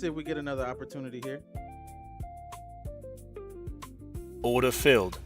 see if we get another opportunity here. Order filled.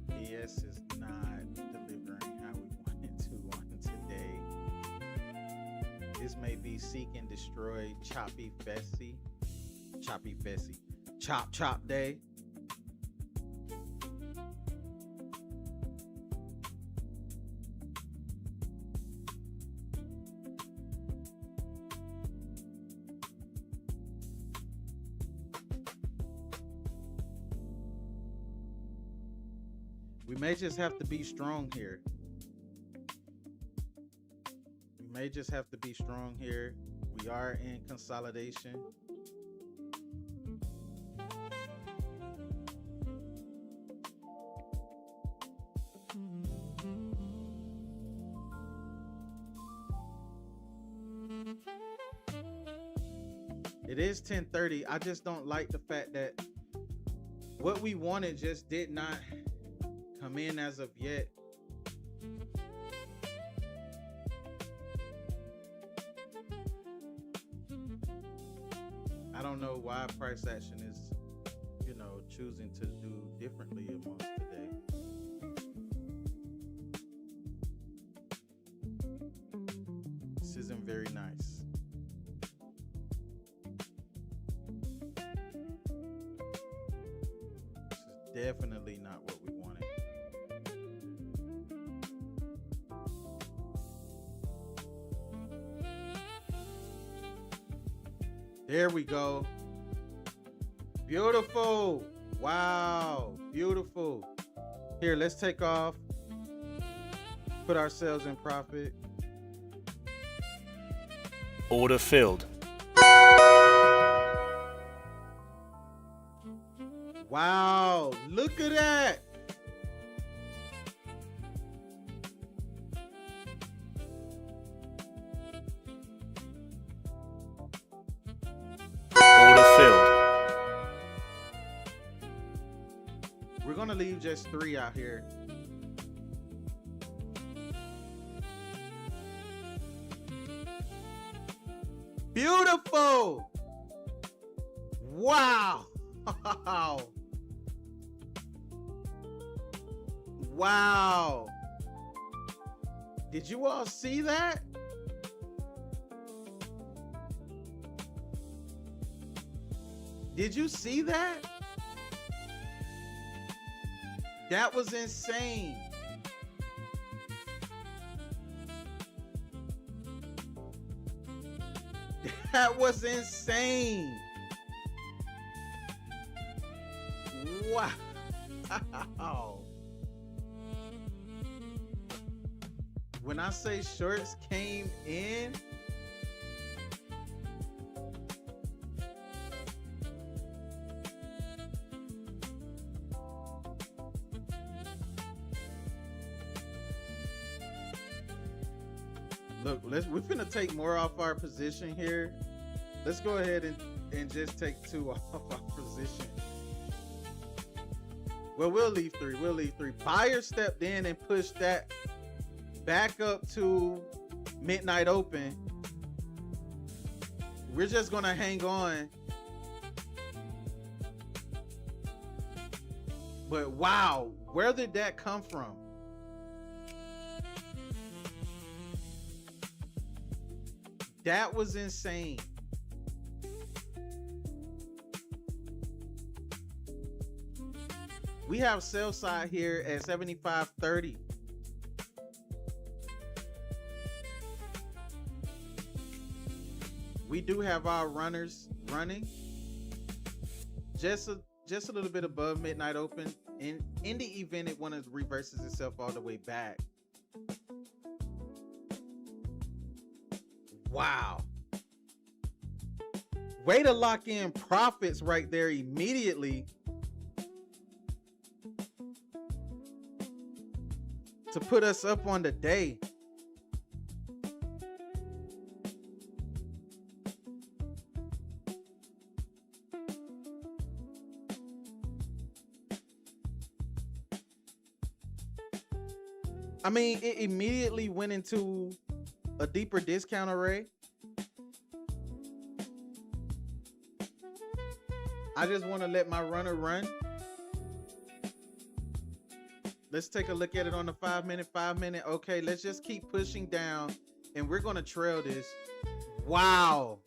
PS is not delivering how we want it to on today. This may be seek and destroy Choppy Fessy. Chop Day. We may just have to be strong here. We are in consolidation. It is 10:30. I just don't like the fact that what we wanted just did not come in as of yet. I don't know why price action is, choosing to do differently amongst today. This isn't very nice. This is definitely not what we wanted. There we go. Beautiful. Wow. Beautiful. Here, let's take off. Put ourselves in profit. Order filled. Wow. Look at that. Order filled. We're going to leave just 3 out here. Beautiful. Wow. Wow. Did you all see that? Did you see that? That was insane. That was insane. Wow. When I say shorts came in, look, we're finna take more off our position here. Let's go ahead and just take 2 off our position. Well, we'll leave 3. Buyer stepped in and pushed that back up to midnight open. We're just gonna hang on. But wow, where did that come from? That was insane. We have sell side here at 75.30. We do have our runners running just a little bit above midnight open. In the event it one reverses itself all the way back. Wow. Way to lock in profits right there immediately to put us up on the day. I mean, it immediately went into a deeper discount array. I just want to let my runner run. Let's take a look at it on the 5 minute. Okay, let's just keep pushing down and we're going to trail this. Wow.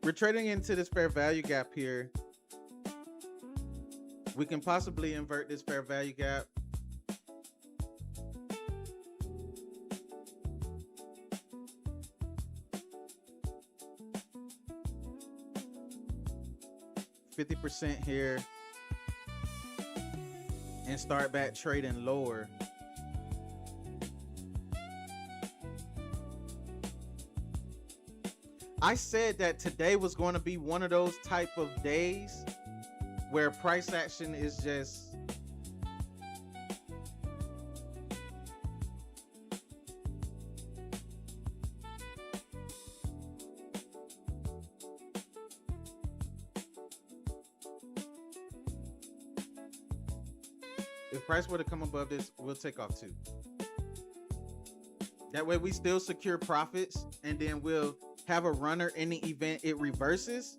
We're trading into this fair value gap here. We can possibly invert this fair value gap. %50 here and start back trading lower. I said that today was going to be one of those type of days where price action is just if price were to come above this, we'll take off too. That way we still secure profits, and then we'll have a runner in the event it reverses.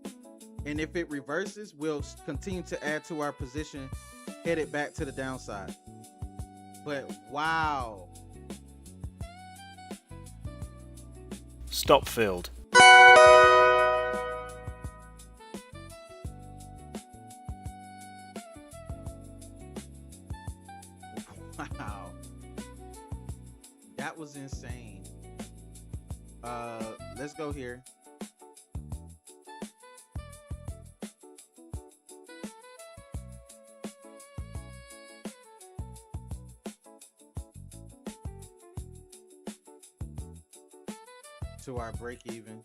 And if it reverses, we'll continue to add to our position, headed back to the downside. But wow. Stop filled. Wow. That was insane. Let's go here. To our break even.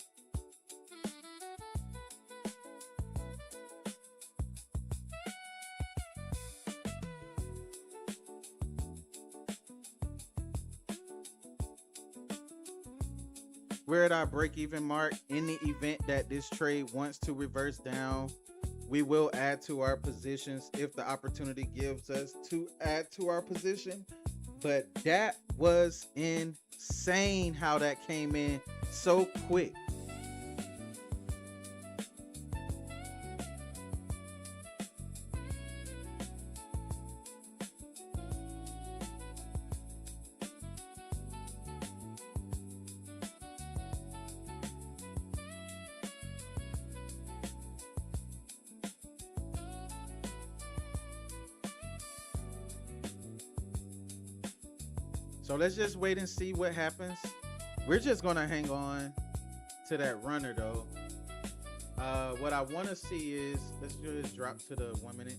We're at our break-even mark. In the event that this trade wants to reverse down, we will add to our positions if the opportunity gives us to add to our position. But that was insane how that came in so quick. So let's just wait and see what happens. We're just gonna hang on to that runner though. What I want to see is, let's just drop to the 1 minute.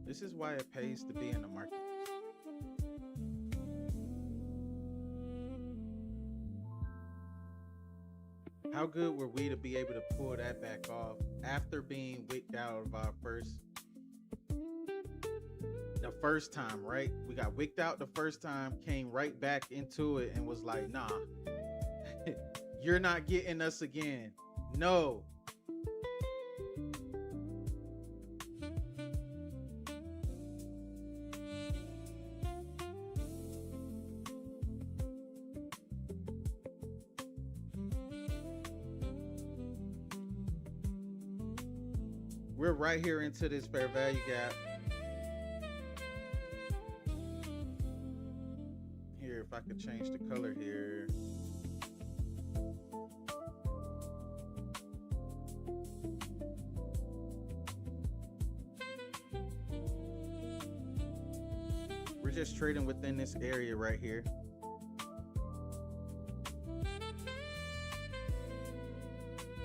This is why it pays to be in the market. How good were we to be able to pull that back off after being wicked out of our first first time, right? We got wicked out the first time, came right back into it and was like, nah, you're not getting us again. No. We're right here into this fair value gap. Here, if I could change the color here. We're just trading within this area right here.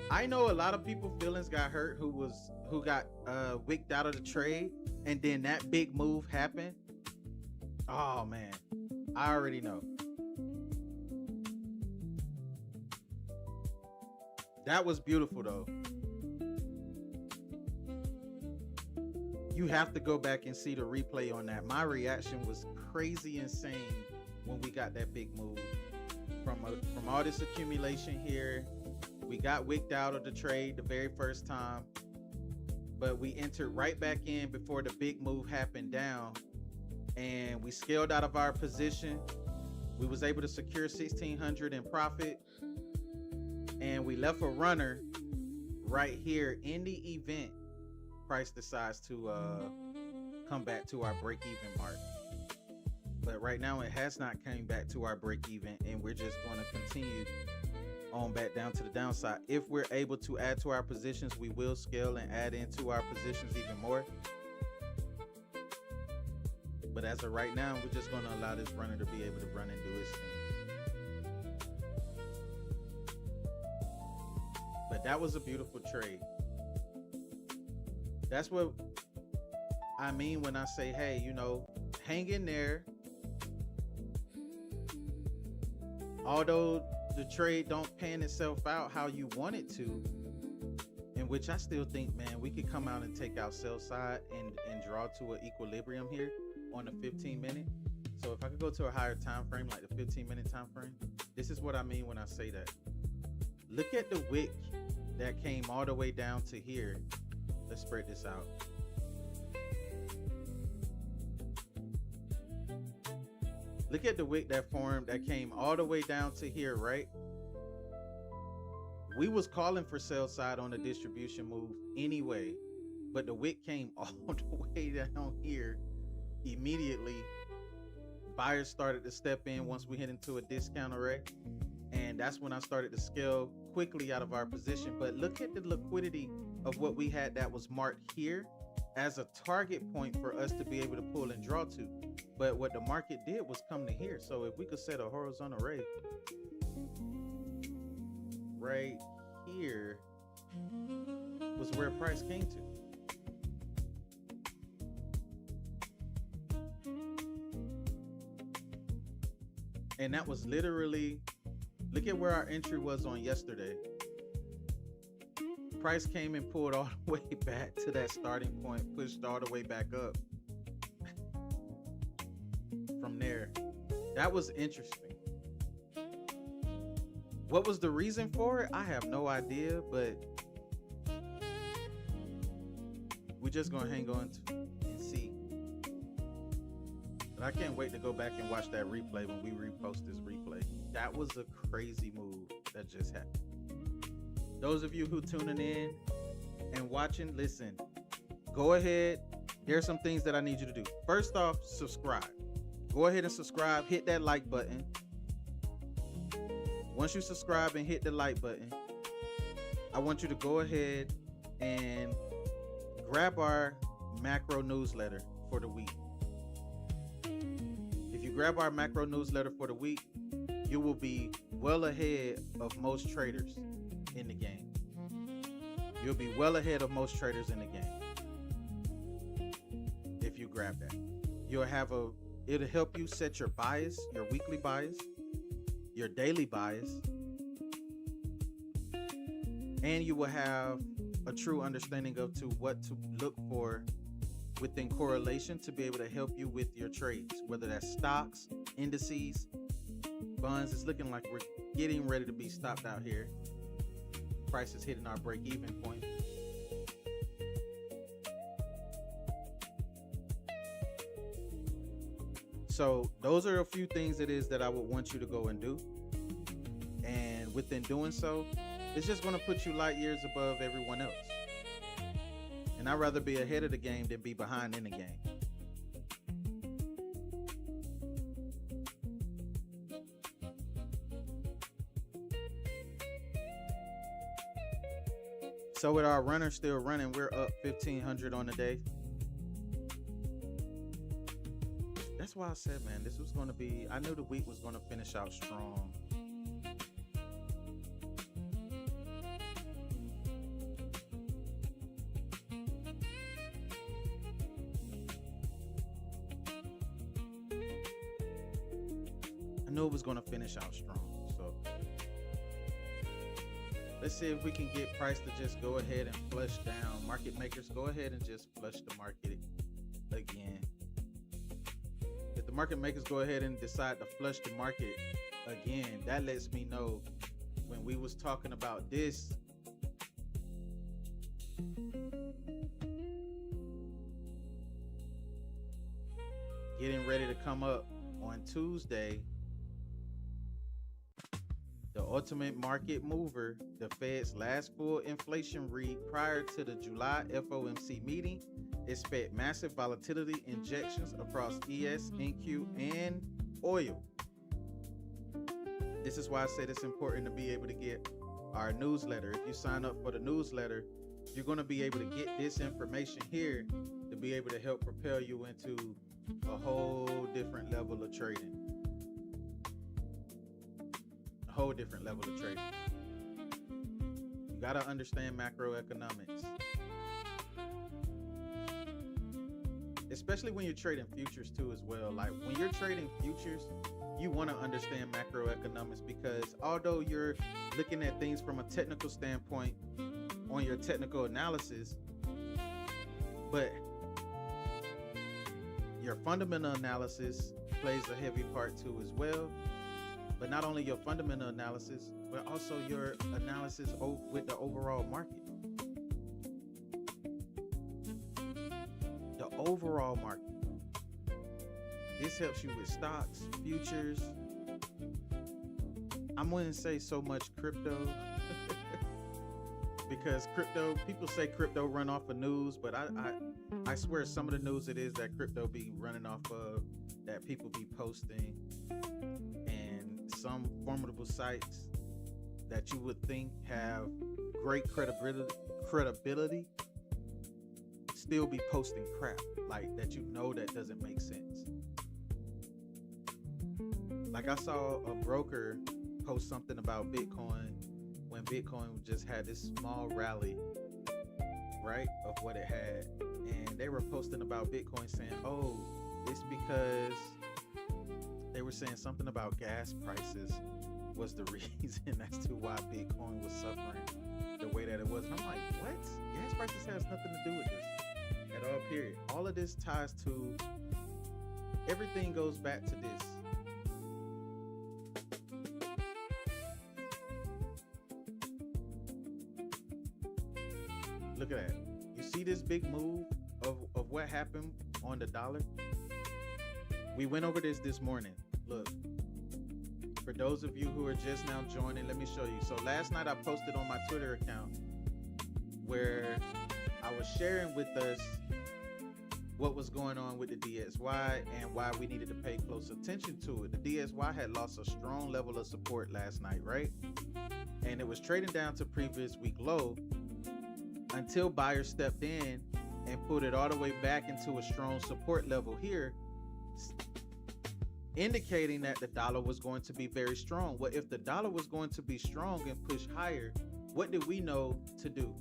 I know a lot of people feelings got hurt who got wicked out of the trade, and then that big move happened. Oh man, I already know. That was beautiful though. You have to go back and see the replay on that. My reaction was crazy insane when we got that big move from all this accumulation here. We got wicked out of the trade the very first time, but we entered right back in before the big move happened down, and we scaled out of our position. We was able to secure 1,600 in profit, and we left a runner right here in the event price decides to come back to our break-even mark. But right now it has not came back to our break-even, and we're just going to continue on back down to the downside. If we're able to add to our positions, we will scale and add into our positions even more. But as of right now, we're just going to allow this runner to be able to run and do his thing. But that was a beautiful trade. That's what I mean when I say, hey, you know, hang in there. Although the trade don't pan itself out how you want it to, in which I still think, man, we could come out and take out sell side and draw to an equilibrium here on the 15-minute. So if I could go to a higher time frame, like the 15-minute time frame, this is what I mean when I say that. Look at the wick that came all the way down to here. Let's spread this out. Look at the wick that formed that came all the way down to here, right? We was calling for sell side on the distribution move anyway, but the wick came all the way down here immediately. Buyers started to step in once we hit into a discount array, and that's when I started to scale quickly out of our position. But look at the liquidity of what we had that was marked here as a target point for us to be able to pull and draw to. But what the market did was come to here. So if we could set a horizontal array right here was where price came to. And that was literally, look at where our entry was on yesterday. Price came and pulled all the way back to that starting point, pushed all the way back up from there. That was interesting. What was the reason for it? I have no idea, but we're just gonna hang on to and see. But I can't wait to go back and watch that replay when we repost this replay. That was a crazy move that just happened. Those of you who tuning in and watching, listen, go ahead. There's some things that I need you to do. First off, subscribe. Go ahead and subscribe. Hit that like button. Once you subscribe and hit the like button, I want you to go ahead and grab our macro newsletter for the week. If you grab our macro newsletter for the week, you will be well ahead of most traders in the game. You'll be well ahead of most traders in the game if you grab that. It'll help you set your bias, your weekly bias, your daily bias, and you will have a true understanding of what to look for within correlation to be able to help you with your trades, whether that's stocks, indices, bonds. It's looking like we're getting ready to be stopped out here. Price is hitting our break-even point. So those are a few things it is that I would want you to go and do. And within doing so, it's just going to put you light years above everyone else. And I'd rather be ahead of the game than be behind in the game. So with our runner still running, we're up 1,500 on the day. That's why I said, man, this was going to be, I knew the week was going to finish out strong. I knew it was going to finish out strong. So let's see if we can get price to just go ahead and flush down. Market makers, go ahead and just flush the market again. If the market makers go ahead and decide to flush the market again, that lets me know when we was talking about this, getting ready to come up on Tuesday, the ultimate market mover, the Fed's last full inflation read prior to the July FOMC meeting, expect massive volatility injections across ES, NQ, and oil. This is why I said it's important to be able to get our newsletter. If you sign up for the newsletter, you're going to be able to get this information here to be able to help propel you into a whole different level of trading. A whole different level of trading. You got to understand macroeconomics. Especially when you're trading futures too as well. Like when you're trading futures, you want to understand macroeconomics, because although you're looking at things from a technical standpoint on your technical analysis, but your fundamental analysis plays a heavy part too as well. But not only your fundamental analysis, but also your analysis with the overall market. The overall market. This helps you with stocks, futures. I wouldn't say so much crypto because crypto, people say crypto run off of news, but I swear some of the news it is that crypto be running off of, that people be posting, and some formidable sites that you would think have great credibility still be posting crap like that, you know, that doesn't make sense. Like I saw a broker post something about Bitcoin when Bitcoin just had this small rally, right, of what it had, and they were posting about Bitcoin saying, oh, it's because they were saying something about gas prices was the reason as to why Bitcoin was suffering the way that it was. And I'm like, what? Gas prices has nothing to do with this at all, period. All of this ties to, everything goes back to this. Look at that. You see this big move of what happened on the dollar? We went over this morning. Look, for those of you who are just now joining, let me show you. So last night I posted on my Twitter account where I was sharing with us what was going on with the DXY and why we needed to pay close attention to it. The DXY had lost a strong level of support last night, right? And it was trading down to previous week low until buyers stepped in and put it all the way back into a strong support level here, indicating that the dollar was going to be very strong. Well, if the dollar was going to be strong and push higher, what did we know to do?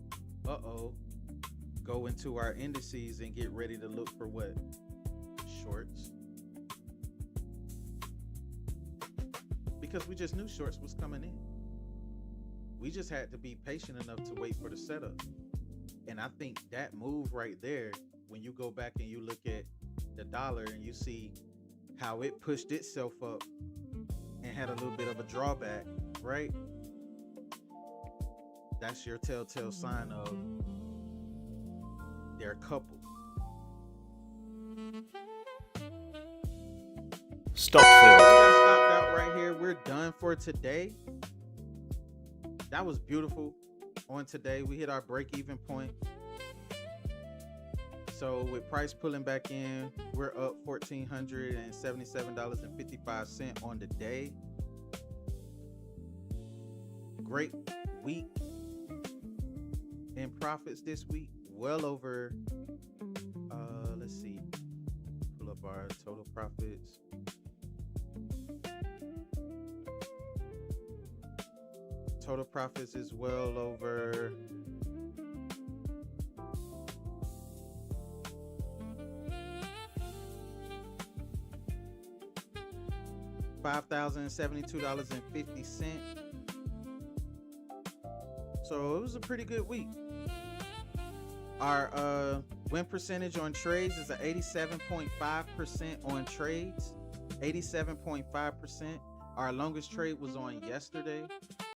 Go into our indices and get ready to look for what? Shorts. Because we just knew shorts was coming in. We just had to be patient enough to wait for the setup. And I think that move right there when you go back and you look at the dollar and you see how it pushed itself up and had a little bit of a drawback, right? That's your telltale sign of they're coupled. Stop We field. got stopped out right here. We're done for today. That was beautiful. On today, we hit our break-even point. So with price pulling back in, we're up $1,477.55 on the day. Great week in profits this week. Well over, let's see, pull up our total profits. Total profits is well over $5,072.50. So it was a pretty good week. Our win percentage on trades is at 87.5% on trades. 87.5%. Our longest trade was on yesterday.